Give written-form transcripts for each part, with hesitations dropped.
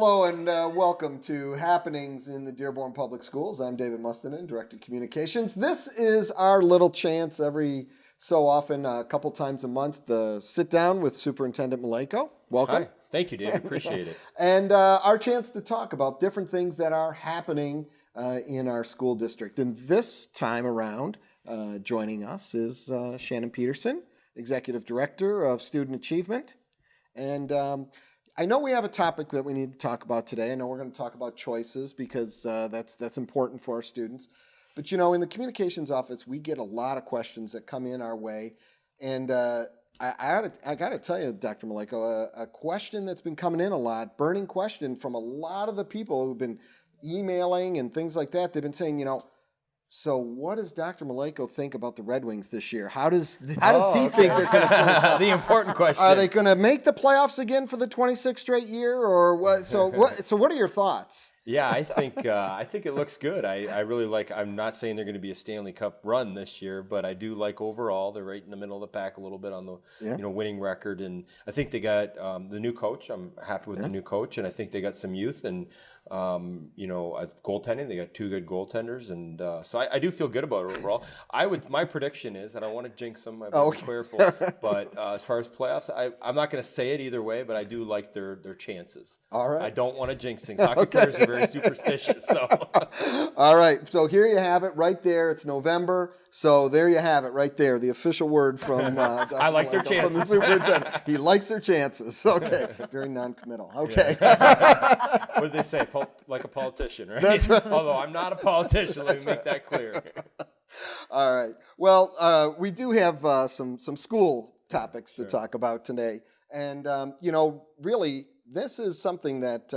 Hello and welcome to Happenings in the Dearborn Public Schools. I'm David Mustonen, Director of Communications. This is our little chance every so often, a couple times a month, to sit down with Superintendent Maleyko. Welcome. Hi. Thank you, David. Appreciate it. And our chance to talk about different things that are happening in our school district. And this time around, joining us is Shannon Peterson, Executive Director of Student Achievement. And I know we have a topic that we need to talk about today. I know we're going to talk about choices because that's important for our students. But you know, in the communications office, we get a lot of questions that come in our way. And I got to tell you, Dr. Maleyko, a question that's been coming in a lot, burning question from a lot of the people who've been emailing and things like that. They've been saying, you know, so what does Dr. Maleyko think about the Red Wings this year? How does he think they're going to finish? The important question. Are they going to make the playoffs again for the 26th straight year, or what? So what are your thoughts? Yeah, I think it looks good. I really like. I'm not saying they're going to be a Stanley Cup run this year, but I do like overall. They're right in the middle of the pack a little bit on the winning record, and I think they got the new coach. I'm happy with the new coach, and I think they got some youth and goaltending. They got two good goaltenders, and so I do feel good about it overall. My prediction is, and I don't want to jinx them. I'm be careful, but as far as playoffs, I'm not going to say it either way, but I do like their chances. All right. I don't want to jinx things. Hockey players are very superstitious. So. All right. So here you have it right there. It's November. So there you have it right there. The official word from I like their chances. From the superintendent. He likes their chances. Okay. Very non-committal. Okay. What did they say? Like a politician, right? That's right. Although I'm not a politician. Let me make that clear. All right. Well, we do have some school topics to talk about today. And, really, this is something that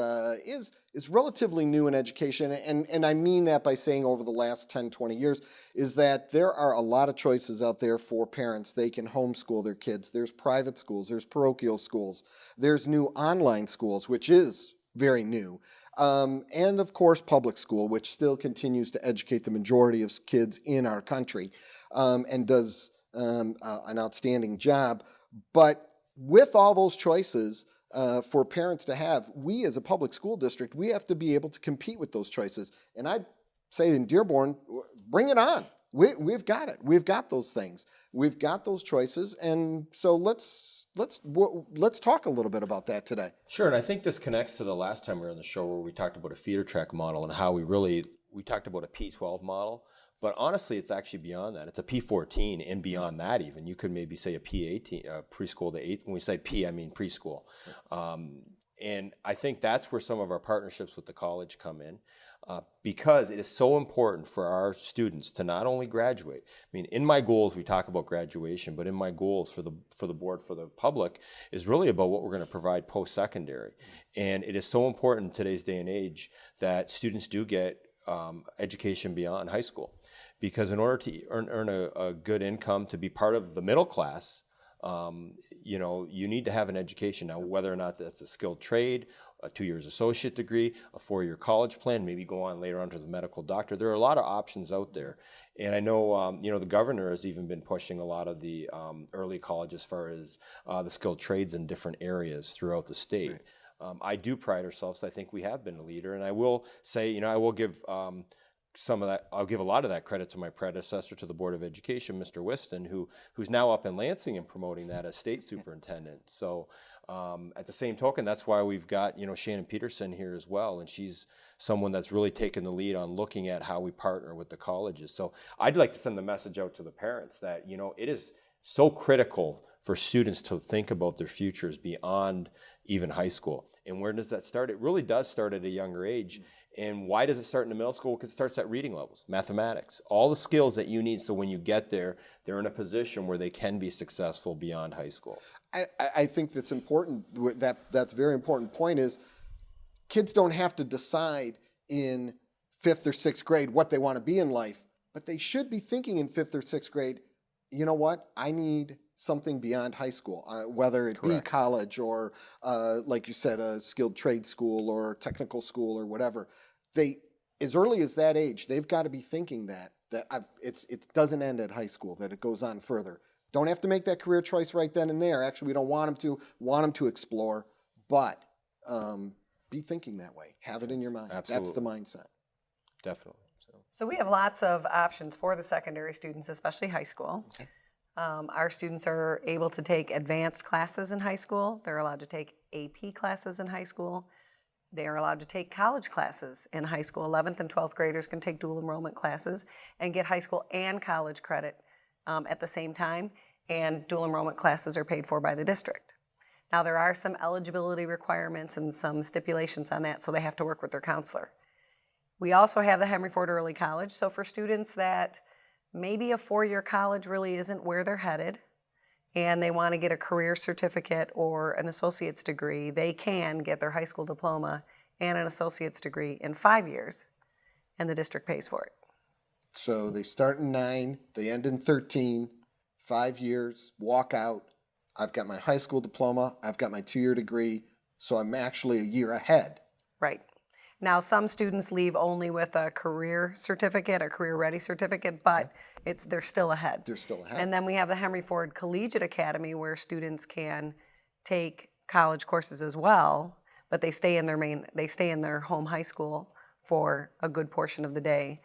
is relatively new in education, and I mean that by saying over the last 10, 20 years, is that there are a lot of choices out there for parents. They can homeschool their kids. There's private schools. There's parochial schools. There's new online schools, which is very new. And, of course, public school, which still continues to educate the majority of kids in our country and does an outstanding job. But with all those choices, for parents to have, we as a public school district, we have to be able to compete with those choices. And I'd say in Dearborn, bring it on. We've got it. We've got those things. We've got those choices. And so let's talk a little bit about that today. Sure, and I think this connects to the last time we were on the show where we talked about a feeder track model and how we talked about a P12 model. But honestly, it's actually beyond that. It's a P14 and beyond that even. You could maybe say a P18, preschool to 8th. When we say P, I mean preschool. And I think that's where some of our partnerships with the college come in because it is so important for our students to not only graduate. I mean, in my goals, we talk about graduation, but in my goals for the board, for the public, is really about what we're going to provide post-secondary. And it is so important in today's day and age that students do get education beyond high school. Because in order to earn a good income, to be part of the middle class, you need to have an education. Now, whether or not that's a skilled trade, a 2 years associate degree, a 4-year college plan, maybe go on later on to the medical doctor. There are a lot of options out there. And I know, the governor has even been pushing a lot of the early college as far as the skilled trades in different areas throughout the state. Right. I do pride ourselves. I think we have been a leader. And I will say, I will give some of that. I'll give a lot of that credit to my predecessor to the Board of Education, Mr. Whiston, who's now up in Lansing and promoting that as state superintendent. So at the same token, that's why we've got Shannon Peterson here as well, and she's someone that's really taken the lead on looking at how we partner with the colleges. So I'd like to send the message out to the parents that it is so critical for students to think about their futures beyond even high school. And where does that start? It really does start at a younger age. And why does it start in the middle school? Because it starts at reading levels, mathematics, all the skills that you need. So when you get there, they're in a position where they can be successful beyond high school. I think that's important. That's a very important point is kids don't have to decide in 5th or 6th grade what they want to be in life, but they should be thinking in 5th or 6th grade, you know what, I need something beyond high school, whether it be college or, like you said, a skilled trade school or technical school or whatever. They, as early as that age, they've got to be thinking that it doesn't end at high school, that it goes on further. Don't have to make that career choice right then and there. Actually, we don't want them to explore, but be thinking that way. Have it in your mind. That's Absolutely. the mindset. Definitely. So we have lots of options for the secondary students, especially high school. Okay. Our students are able to take advanced classes in high school. They're allowed to take AP classes in high school. They are allowed to take college classes in high school. 11th and 12th graders can take dual enrollment classes and get high school and college credit at the same time. And dual enrollment classes are paid for by the district. Now there are some eligibility requirements and some stipulations on that, so they have to work with their counselor. We also have the Henry Ford Early College. So for students that maybe a four-year college really isn't where they're headed and they want to get a career certificate or an associate's degree, they can get their high school diploma and an associate's degree in 5 years, and the district pays for it. So they start in 9, they end in 13, 5 years, walk out. I've got my high school diploma, I've got my 2-year degree, so I'm actually a year ahead. Right. Now, some students leave only with a career certificate, a career-ready certificate, but they're still ahead. They're still ahead. And then we have the Henry Ford Collegiate Academy, where students can take college courses as well, but they stay in their home high school for a good portion of the day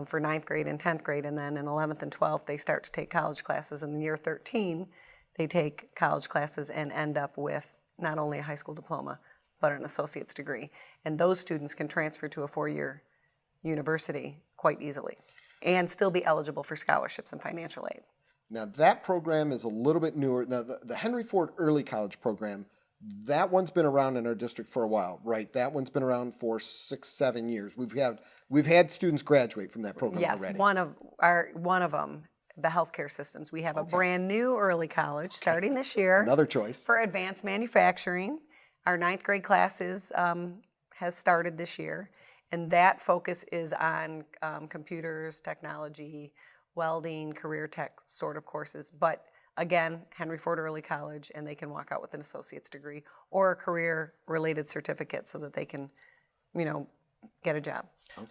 for 9th grade and 10th grade, and then in 11th and 12th they start to take college classes. In the year 13, they take college classes and end up with not only a high school diploma, but an associate's degree. And those students can transfer to a 4-year university quite easily and still be eligible for scholarships and financial aid. Now that program is a little bit newer. Now the Henry Ford Early College program, that one's been around in our district for a while, right? That one's been around for 6-7 years. We've had students graduate from that program Yes, already. one of them, the healthcare systems. We have a brand new early college starting this year. Another choice. For advanced manufacturing. Our 9th grade classes has started this year, and that focus is on computers, technology, welding, career tech sort of courses. But again, Henry Ford Early College, and they can walk out with an associate's degree or a career-related certificate so that they can, get a job.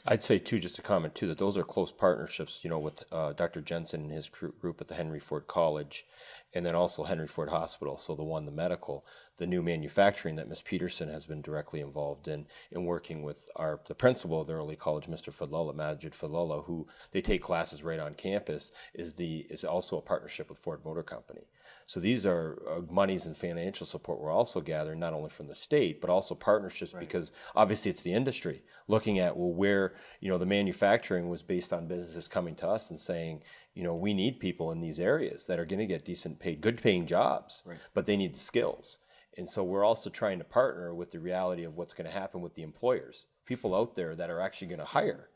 I'd say too, just to comment too, that those are close partnerships, with Dr. Jensen and his group at the Henry Ford College, and then also Henry Ford Hospital. So the medical, the new manufacturing that Ms. Peterson has been directly involved in working with the principal of the early college, Mr. Fadlola, Majid Fadlola, who they take classes right on campus, is also a partnership with Ford Motor Company. So these are monies and financial support we're also gathering not only from the state, but also partnerships, because obviously it's the industry looking at, where, the manufacturing was based on businesses coming to us and saying, we need people in these areas that are going to get decent paid, good paying jobs, but they need the skills. And so we're also trying to partner with the reality of what's going to happen with the employers, people out there that are actually going to hire.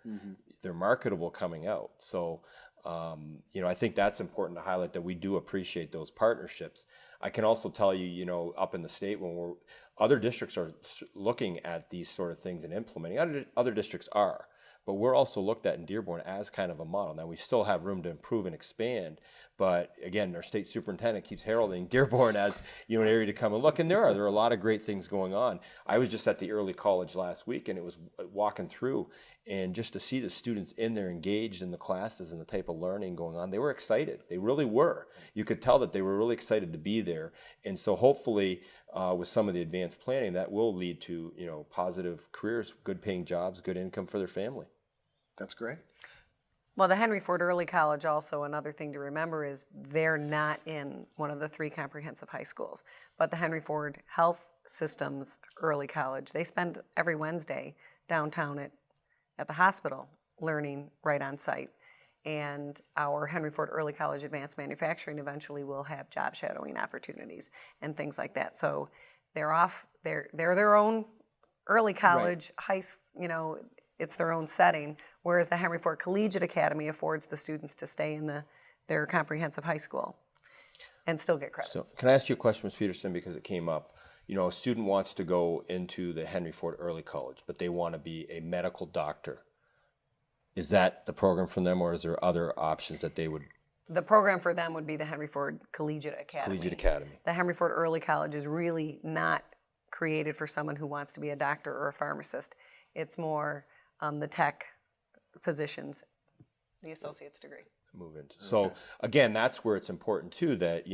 They're marketable coming out. So I think that's important to highlight, that we do appreciate those partnerships. I can also tell you, up in the state, when other districts are looking at these sort of things and implementing, other districts are, but we're also looked at in Dearborn as kind of a model. Now, we still have room to improve and expand, but again, our state superintendent keeps heralding Dearborn as an area to come and look, and there are a lot of great things going on. I was just at the early college last week, and it was walking through, and just to see the students in there engaged in the classes and the type of learning going on, they were excited. They really were. You could tell that they were really excited to be there, and so hopefully with some of the advanced planning, that will lead to positive careers, good paying jobs, good income for their family. That's great. Well, the Henry Ford Early College, also another thing to remember is they're not in one of the 3 comprehensive high schools, but the Henry Ford Health Systems Early College, they spend every Wednesday downtown at the hospital learning right on site. And our Henry Ford Early College Advanced Manufacturing eventually will have job shadowing opportunities and things like that. So they're their own early college, it's their own setting, whereas the Henry Ford Collegiate Academy affords the students to stay in their comprehensive high school and still get credit. So can I ask you a question, Ms. Peterson, because it came up? A student wants to go into the Henry Ford Early College, but they want to be a medical doctor. Is that the program for them, or is there other options that they would? The program for them would be the Henry Ford Collegiate Academy. Collegiate Academy. The Henry Ford Early College is really not created for someone who wants to be a doctor or a pharmacist. It's more the tech positions, the associate's degree. Move into. So again, that's where it's important too that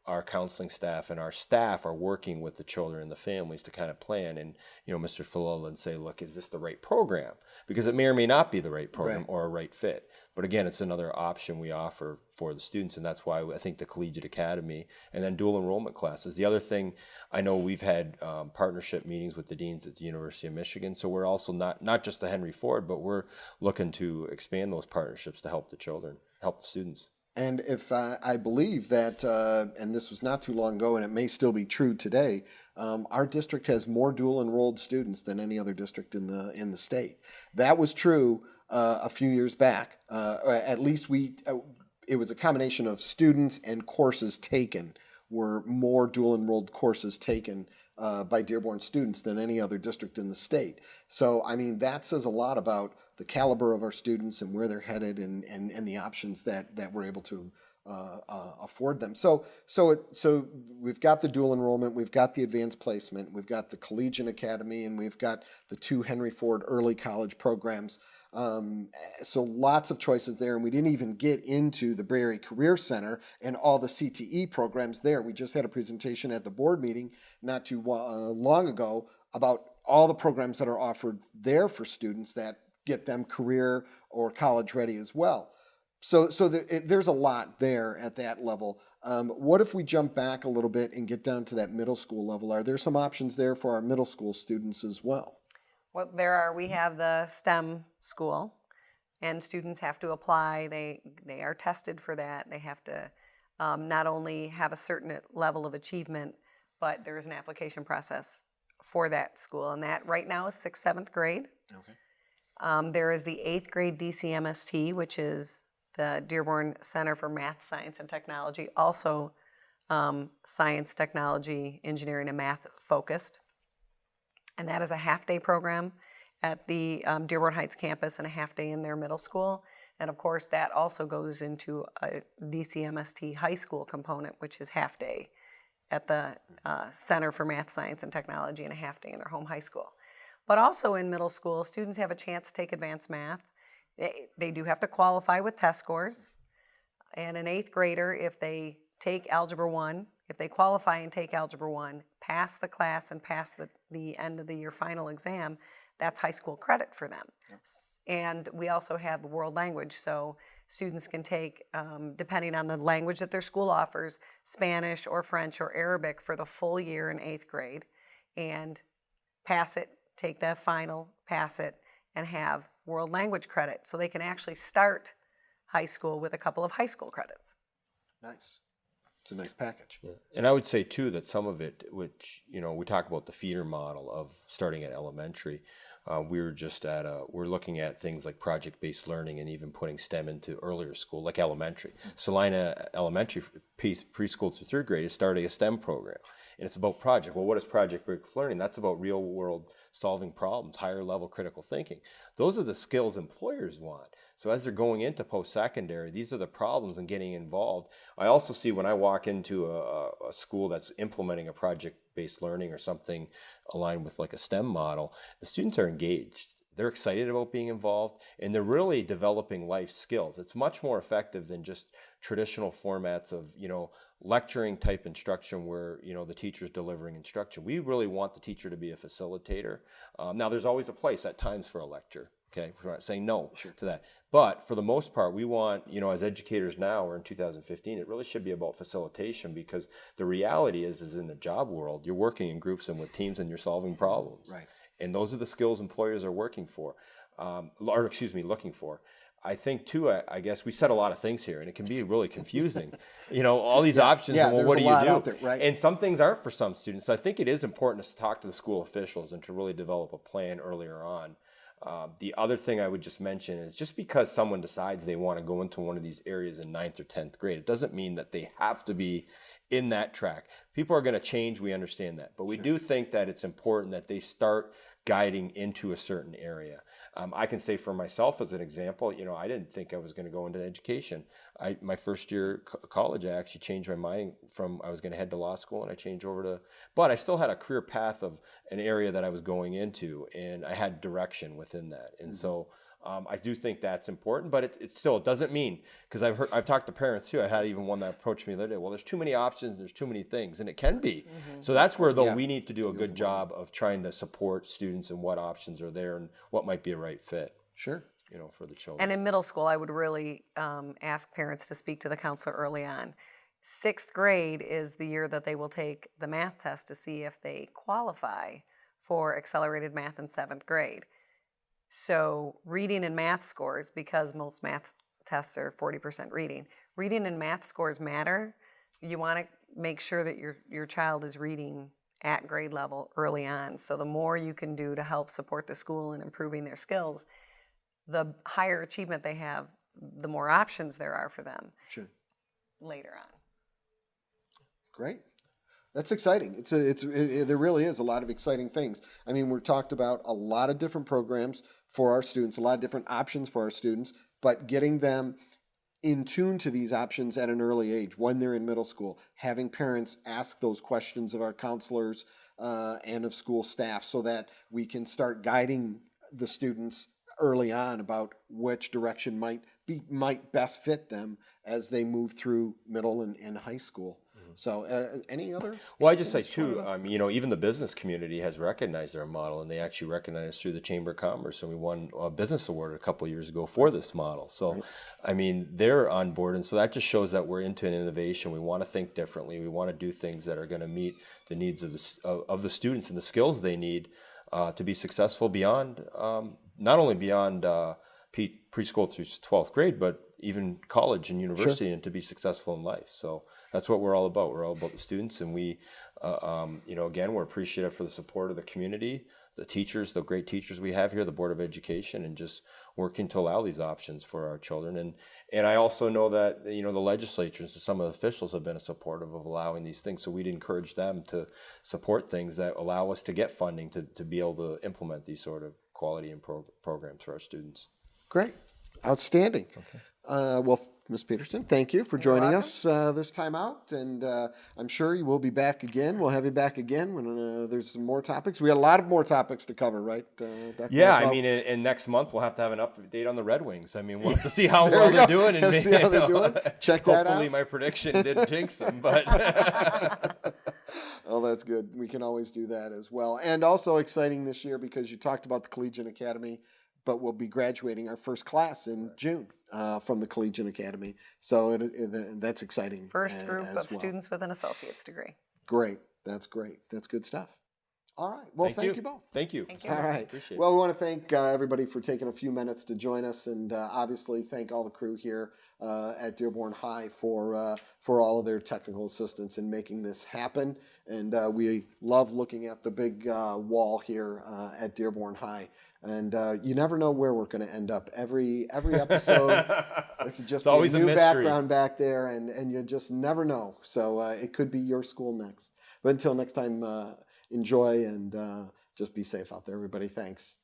our counseling staff and our staff are working with the children and the families to kind of plan and, Mr. Fallola, and say, look, is this the right program? Because it may or may not be the right program or a right fit. But again, it's another option we offer for the students, and that's why I think the Collegiate Academy and then dual enrollment classes. The other thing, I know we've had partnership meetings with the deans at the University of Michigan, so we're also not just the Henry Ford, but we're looking to expand those partnerships to help the children, help the students. And if I believe that, and this was not too long ago, and it may still be true today, our district has more dual enrolled students than any other district in the state. That was true a few years back. Or at least it was a combination of students and courses taken. Were more dual enrolled courses taken by Dearborn students than any other district in the state. So I mean that says a lot about the caliber of our students and where they're headed and the options that we're able to afford them. So we've got the dual enrollment, we've got the advanced placement, we've got the Collegiate Academy, and we've got the 2 Henry Ford early college programs. So lots of choices there, and we didn't even get into the Bay Area Career Center and all the CTE programs there. We just had a presentation at the board meeting not too long ago about all the programs that are offered there for students that get them career or college ready as well. So there's a lot there at that level. What if we jump back a little bit and get down to that middle school level? Are there some options there for our middle school students as well? Well, we have the STEM school, and students have to apply. They are tested for that. They have to not only have a certain level of achievement, but there is an application process for that school, and that right now is 6th, 7th grade. Okay. There is the 8th grade DCMST, which is the Dearborn Center for Math, Science, and Technology, also science, technology, engineering, and math focused. And that is a half-day program at the Dearborn Heights campus and a half-day in their middle school. And of course, that also goes into a DCMST high school component, which is half-day at the Center for Math, Science, and Technology and a half-day in their home high school. But also in middle school, students have a chance to take advanced math. They do have to qualify with test scores. And an 8th grader, if they take Algebra 1, if they qualify and take Algebra 1, pass the class and pass the end of the year final exam, that's high school credit for them. Yep. And we also have world language, so students can take, depending on the language that their school offers, Spanish or French or Arabic for the full year in 8th grade, and pass it, take that final, pass it, and have world language credit. So they can actually start high school with a couple of high school credits. Nice. It's a nice package. Yeah. And I would say too that some of it, which we talk about the feeder model of starting at elementary. We're looking at things like project-based learning and even putting STEM into earlier school, like elementary. Salina Elementary preschool through 3rd grade is starting a STEM program, and it's about project. Well, what is project-based learning? That's about real-world solving problems, higher-level critical thinking. Those are the skills employers want. So as they're going into post-secondary, these are the problems and getting involved. I also see when I walk into a school that's implementing a project-based learning or something aligned with like a STEM model, the students are engaged. They're excited about being involved, and they're really developing life skills. It's much more effective than just traditional formats of, lecturing type instruction where, the teacher's delivering instruction. We really want the teacher to be a facilitator. Now, there's always a place at times for a lecture. Okay, we're not saying no to that. But for the most part, we want, as educators now, we're in 2015, it really should be about facilitation, because the reality is in the job world, you're working in groups and with teams and you're solving problems. Right. And those are the skills employers are looking for. I think too, I guess we said a lot of things here, and it can be really confusing. All these options, and well, what do you do? Out there, right? And some things aren't for some students. So I think it is important to talk to the school officials and to really develop a plan earlier on. The other thing I would just mention is just because someone decides they want to go into one of these areas in 9th or 10th grade, it doesn't mean that they have to be in that track. People are going to change, we understand that. But we do think that it's important that they start guiding into a certain area. I can say for myself as an example, I didn't think I was going to go into education. My first year college, I actually changed my mind from I was going to head to law school, and I changed over to, but I still had a career path of an area that I was going into, and I had direction within that. And so I do think that's important, but it still doesn't mean, because I've talked to parents too. I had even one that approached me the other day. Well, there's too many options, there's too many things, and it can be. So that's where though we need to do a good job of trying to support students and what options are there and what might be a right fit. Sure. For the children. And in middle school, I would really ask parents to speak to the counselor early on. 6th grade is the year that they will take the math test to see if they qualify for accelerated math in 7th grade. So reading and math scores, because most math tests are 40% reading and math scores matter. You want to make sure that your child is reading at grade level early on. So the more you can do to help support the school in improving their skills, the higher achievement they have, the more options there are for them later on. Great. That's exciting. There really is a lot of exciting things. I mean, we're talked about a lot of different programs for our students, a lot of different options for our students, but getting them in tune to these options at an early age when they're in middle school, having parents ask those questions of our counselors and of school staff so that we can start guiding the students early on about which direction might best fit them as they move through middle and high school. So any other? Well, I just say too, even the business community has recognized our model, and they actually recognized through the Chamber of Commerce, and we won a business award a couple of years ago for this model. So, I mean, they're on board, and so that just shows that we're into an innovation. We want to think differently. We want to do things that are going to meet the needs of the students and the skills they need to be successful beyond, not only beyond preschool through 12th grade, but even college and university, and to be successful in life. So that's what we're all about. We're all about the students, and we, again, we're appreciative for the support of the community, the teachers, the great teachers we have here, the Board of Education, and just working to allow these options for our children. And I also know that, the legislatures and some of the officials have been supportive of allowing these things. So we'd encourage them to support things that allow us to get funding to be able to implement these sort of quality and programs for our students. Great. Outstanding. Okay. Well, Ms. Peterson, thank you for joining us this time out, and I'm sure you will be back again. We'll have you back again when there's some more topics. We got a lot of more topics to cover, right? And next month we'll have to have an update on the Red Wings. I mean, we'll have to see how well they're doing, and see how they're doing. Check that out. Hopefully, my prediction didn't jinx them, but. Oh, that's good. We can always do that as well. And also exciting this year because you talked about the Collegiate Academy, but we'll be graduating our first class in June from the Collegiate Academy. So that's exciting. First group of students with an associate's degree. Great. That's great. That's good stuff. All right. Well, thank you both. Thank you. Thank you. All right. Appreciate it. Well, we want to thank everybody for taking a few minutes to join us, and obviously thank all the crew here at Dearborn High for all of their technical assistance in making this happen. And we love looking at the big wall here at Dearborn High. And you never know where we're going to end up. Every episode, there could just be always a new a mystery. background back there, and you just never know. So it could be your school next. But until next time, enjoy and just be safe out there, everybody. Thanks.